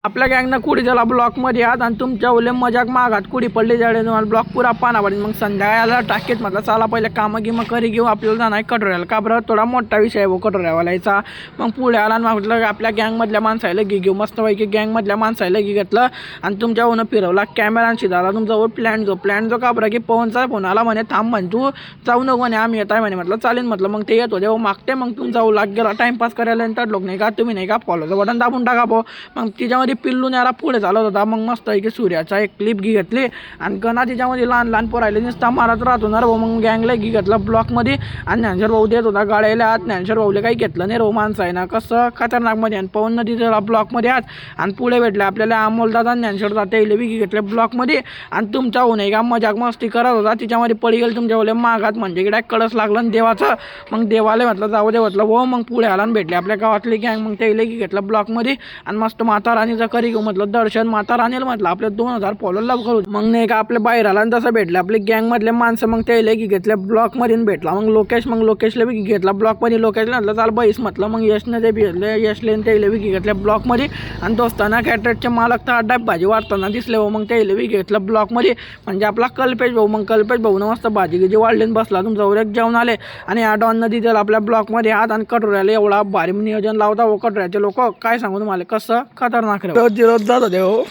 आपल्या गँगनं कुडी झाला ब्लॉकमध्ये आहात आणि तुमच्या ओले मजाक मागात कुडी पडली जाडे तुम्हाला ब्लॉक पुरा पाना पडेल. मग संध्याकाळला टाकीत म्हटलं चला पहिले कामं गिमं करी घेऊ आपल्याला जाणार कटोऱ्याला. का बरं थोडा मोठा विषय आहे वो कटोऱ्यावालायचा. मग पुढे आला आणि म्हटलं आपल्या गँगमधल्या माणसाला घेऊ मस्तपैकी गँगमधल्या माणसाला घेतलं आणि तुमच्या ओनं फिरवला कॅमेरांशी झाला तुमच्यावर प्लॅन जो का बरं की पवनचा फोन आला म्हणे थांब म्हणे तू जाऊ नको म्हणे आम्ही येत आहे म्हणे. म्हटलं चालेल म्हटलं. मग ते येत होते मागते मग तुम्ही जाऊ लाग गेला टाईमपास करायला नंतर लोक नाही का तुम्ही नाही का फॉलोचं बटन दाबून टाका पो. मग तिच्यामध्ये पिल्लून याला पुढे चालत होता. मग मस्त आहे की सूर्याचा एक क्लिप घेतली आणि गणा तिच्यामध्ये लहान पोरायले नुसता मारत राहतो ना रो. मग गँगला घेतलं ब्लॉकमध्ये आणि ज्ञानेश्वर भाऊ देत होता गाड्याला आत. ज्ञानेश्वर भाऊले काही घेतलं नाही रो. माणसं आहे ना कसं खतरनाकमध्ये आणि पवन नदी त्याला ब्लॉकमध्ये आत आणि पुढे भेटले आपल्याला अमोलदादा ज्ञानेश्वर जाते बी घेतले ब्लॉकमध्ये आणि तुमचा होऊ नये का मजाक मस्ती करत होता. तिच्यामध्ये पडी गेलं तुमच्या ओले मागात म्हणजे की कडस लागलं देवाचं. मग देवाला म्हटलं जाऊ दे म्हटलं हो. मग पुढे आला भेटले आपल्या गावातली गँग. मग ते घेतलं ब्लॉकमध्ये आणि मस्त माता राणीचं करी घेऊ म्हटलं दर्शन माता राणीला म्हटलं आपले 2000 फॉलो लवकर होते. मग नाही का आपल्या बाहेर आला आणि तसं भेटले आपले गँगमधले माणसं. मग ते घेतल्या ब्लॉकमध्ये भेटला. मग लोकेशला बी घेतला ब्लॉकमध्ये. लोकेशला म्हटलं चाल बैस म्हटलं. मग यशने ते बी घेतले यशले ते बी घेतल्या ब्लॉकमध्ये आणि दोस्ताना कॅटरेटचे मालक तर अड्डा भाजी वाढताना दिसले हो. मग ते बी घेतलं ब्लॉकमध्ये म्हणजे आपला कल्पेश भाऊ. मग कल्पेश भाऊ मस्त भाजी गिजी वाढलेन बसला तुमच्यावर एक जेवण आले आणि या डॉन नदी त्याला आपल्या ब्लॉकमध्ये आत आणि कटोऱ्याला एवढा भारी नियोजन लावता हो कटोऱ्याचे लोक काय सांगू तुम्हाला कसं खतरनाक रे जात होते हो.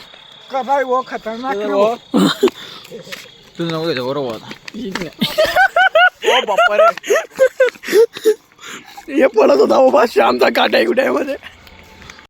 काय वो खतरनाक रे तुझं नाव घ्यायचं बरोबर बाप्पा रे हे पडत होता बाबा श्यामचा काटा कुठ्यामध्ये.